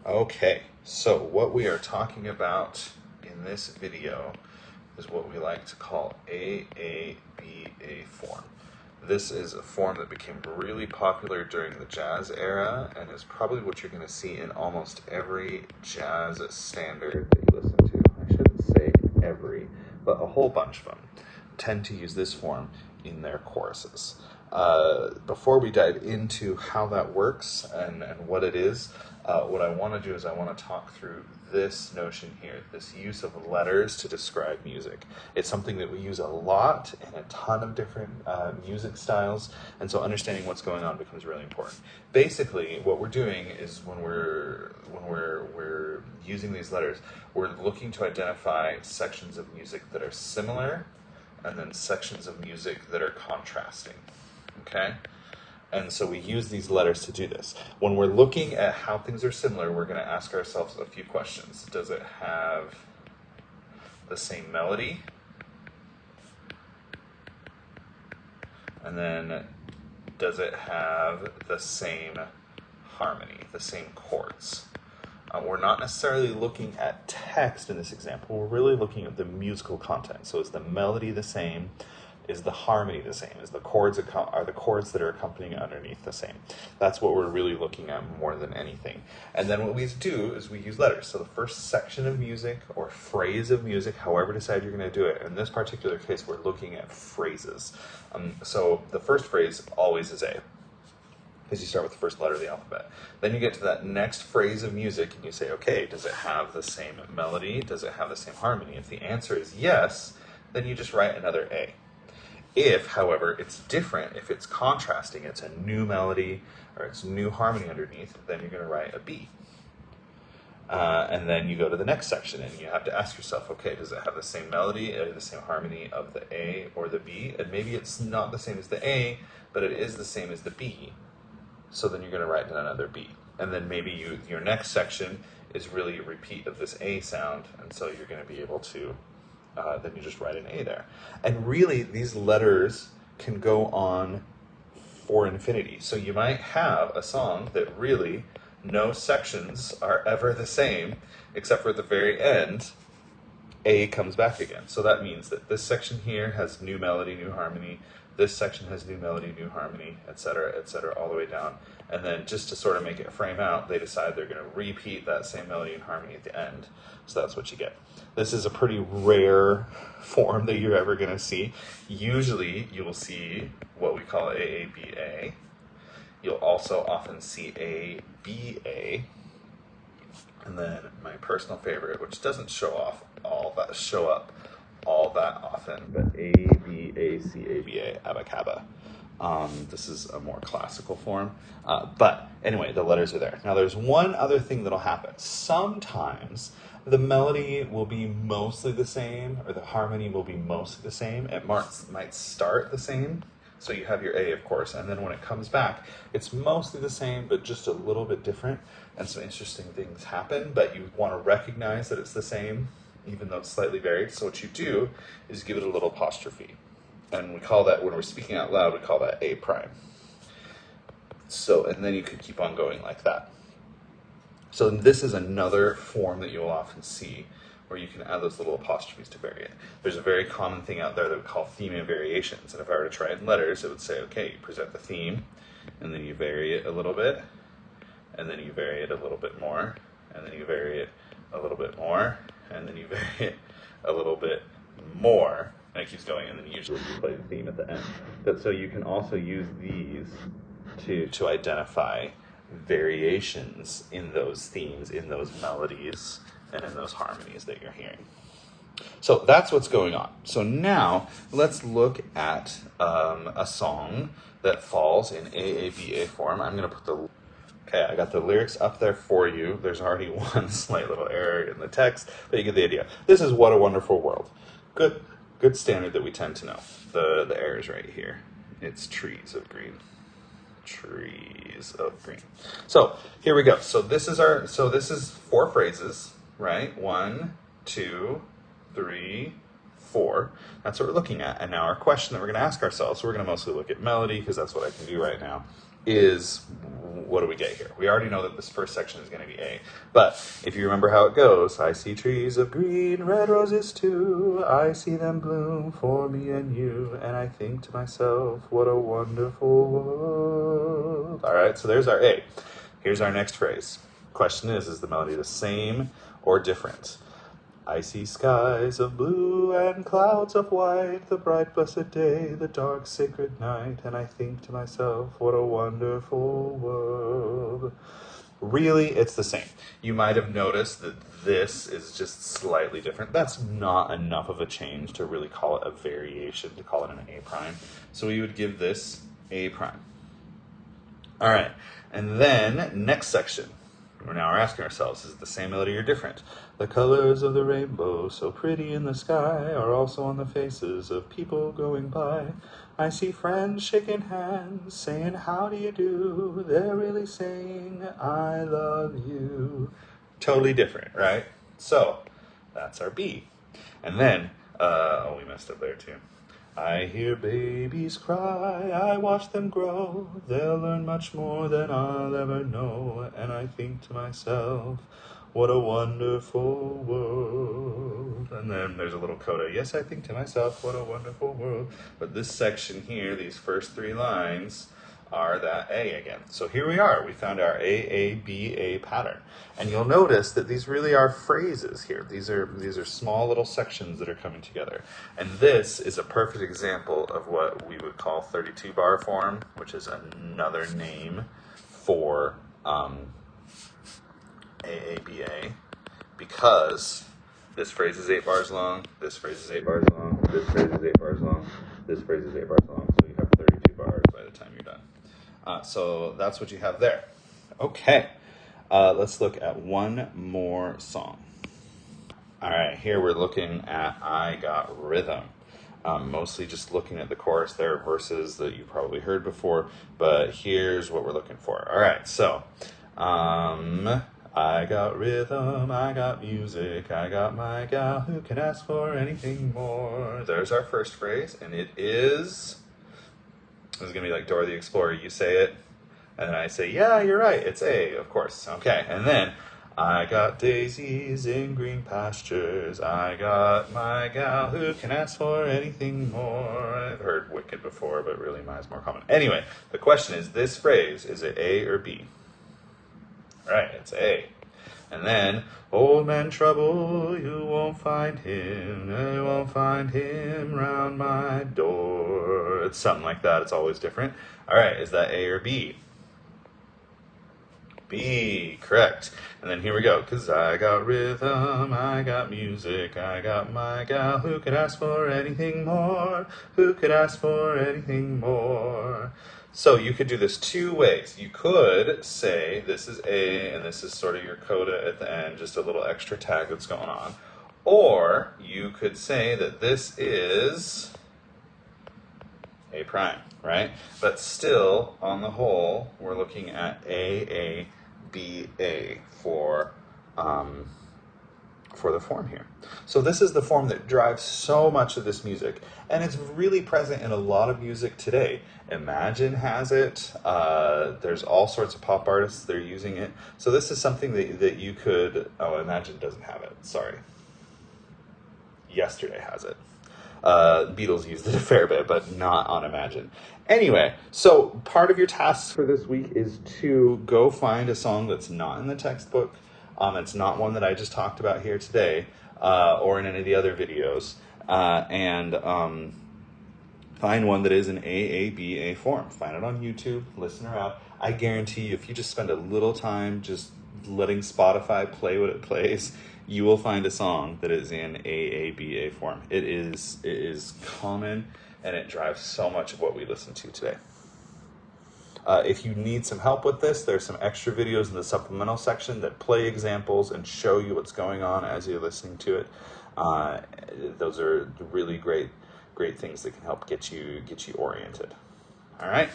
Okay, so what we are talking about in this video is what we like to call AABA form. This is a form that became really popular during the jazz era and is probably what you're going to see in almost every jazz standard that you listen to. I shouldn't say every, but a whole bunch of them tend to use this form in their choruses. Before we dive into how that works and what it is, what I want to do is I want to talk through this notion here, this use of letters to describe music. It's something that we use a lot in a ton of different music styles, and so understanding what's going on becomes really important. Basically, what we're doing is when we're using these letters, we're looking to identify sections of music that are similar and then sections of music that are contrasting. Okay? And so we use these letters to do this. When we're looking at how things are similar, we're going to ask ourselves a few questions. Does it have the same melody? And then, does it have the same harmony, the same chords? We're not necessarily looking at text in this example. We're really looking at the musical content. So is the melody the same? Is the harmony the same? Is the chords are the chords that are accompanying underneath the same? That's what we're really looking at more than anything. And then what we do is we use letters. So the first section of music or phrase of music, however decide you're going to do it. In this particular case, we're looking at phrases. So the first phrase always is A, because you start with the first letter of the alphabet. Then you get to that next phrase of music and you say, okay, does it have the same melody? Does it have the same harmony? If the answer is yes, then you just write another A. If, however, it's different, if it's contrasting, it's a new melody or it's new harmony underneath, then you're going to write a B. And then you go to the next section and you have to ask yourself, okay, does it have the same melody or the same harmony of the A or the B? And maybe it's not the same as the A, but it is the same as the B. So then you're going to write another B. And then maybe your next section is really a repeat of this A sound, and so you're going to be able to then you just write an A there. And really, these letters can go on for infinity. So you might have a song that really no sections are ever the same, except for at the very end, A comes back again. So that means that this section here has new melody, new harmony. This section has new melody, new harmony, etc., all the way down. And then just to sort of make it frame out, they decide they're going to repeat that same melody and harmony at the end. So that's what you get. This is a pretty rare form that you're ever going to see. Usually you will see what we call AABA. You'll also often see ABA. And then my personal favorite, which doesn't show up all that often, but ABACABA, ABACABA. This is a more classical form. But anyway, the letters are there. Now there's one other thing that'll happen. Sometimes the melody will be mostly the same, or the harmony will be mostly the same. It might start the same. So you have your A, of course, and then when it comes back, it's mostly the same, but just a little bit different. And some interesting things happen, but you want to recognize that it's the same, even though it's slightly varied. So what you do is give it a little apostrophe. And we call that, when we're speaking out loud, we call that A prime. So, and then you could keep on going like that. So this is another form that you'll often see where you can add those little apostrophes to vary it. There's a very common thing out there that we call theme and variations. And if I were to try it in letters, it would say, okay, you present the theme, and then you vary it a little bit, and then you vary it a little bit more, and then you vary it a little bit more, and then you vary it a little bit more, and it keeps going, and then usually you play the theme at the end. But so you can also use these to identify variations in those themes, in those melodies, and in those harmonies that you're hearing. So that's what's going on. So now let's look at a song that falls in AABA form. I'm going to put okay, I got the lyrics up there for you. There's already one slight little error in the text, but you get the idea. This is What a Wonderful World. Good standard that we tend to know. The error is right here. It's trees of green. Trees of green. So here we go. So this is four phrases, right? 1, 2, 3, 4. That's what we're looking at. And now our question that we're going to ask ourselves, so we're going to mostly look at melody because that's what I can do right now. is, what do we get here? We already know that this first section is going to be A. But if you remember how it goes, I see trees of green, red roses too. I see them bloom for me and you. And I think to myself, what a wonderful world. All right, so there's our A. Here's our next phrase. Question is the melody the same or different? I see skies of blue and clouds of white, the bright blessed day, the dark sacred night, and I think to myself, what a wonderful world. Really, it's the same. You might have noticed that this is just slightly different. That's not enough of a change to really call it a variation, to call it an A prime. So we would give this A prime. All right, and then next section. We're now asking ourselves, is it the same melody or different? The colors of the rainbow, so pretty in the sky, are also on the faces of people going by. I see friends shaking hands, saying, how do you do? They're really saying, I love you. Totally different, right? So, that's our B. And then, we messed up there too. I hear babies cry, I watch them grow, they'll learn much more than I'll ever know, and I think to myself, what a wonderful world. And then there's a little coda, yes, I think to myself, what a wonderful world. But this section here, these first three lines, are that A again. So here we are, we found our AABA pattern. And you'll notice that these really are phrases here. These are small little sections that are coming together. And this is a perfect example of what we would call 32 bar form, which is another name for AABA, because this phrase is 8 bars long, this phrase is 8 bars long, this phrase is 8 bars long, this phrase is 8 bars long, so you have 32 bars by the time you're done. So that's what you have there. Okay, let's look at one more song. All right, here we're looking at I Got Rhythm. Mostly just looking at the chorus. There are verses that you probably heard before, but here's what we're looking for. All right, so I got rhythm, I got music, I got my gal, who can ask for anything more? There's our first phrase, and it is going to be like Dora the Explorer. You say it, and then I say, yeah, you're right, it's A, of course. Okay, and then I got daisies in green pastures, I got my gal, who can ask for anything more? I've heard wicked before, but really mine's more common. Anyway, the question is, this phrase, is it A or B? Right, it's A. And then, old man trouble, you won't find him, you won't find him round my door. It's something like that, it's always different. All right, is that A or B? B, correct. And then here we go. 'Cause I got rhythm, I got music, I got my gal, who could ask for anything more? Who could ask for anything more? So you could do this two ways. You could say this is A and this is sort of your coda at the end, just a little extra tag that's going on. Or you could say that this is A prime, right? But still, on the whole, we're looking at AABA for the form here. So this is the form that drives so much of this music, and it's really present in a lot of music today. Imagine has it. There's all sorts of pop artists that are using it. So this is something that you could, Imagine doesn't have it, sorry. Yesterday has it. Beatles used it a fair bit, but not on Imagine. Anyway, so part of your tasks for this week is to go find a song that's not in the textbook. It's not one that I just talked about here today, or in any of the other videos, and find one that is an AABA form. Find it on YouTube, listen her out. I guarantee you, if you just spend a little time just letting Spotify play what it plays, you will find a song that is in AABA form. It is common, and it drives so much of what we listen to today. If you need some help with this, there's some extra videos in the supplemental section that play examples and show you what's going on as you're listening to it. Those are really great things that can help get you oriented. All right.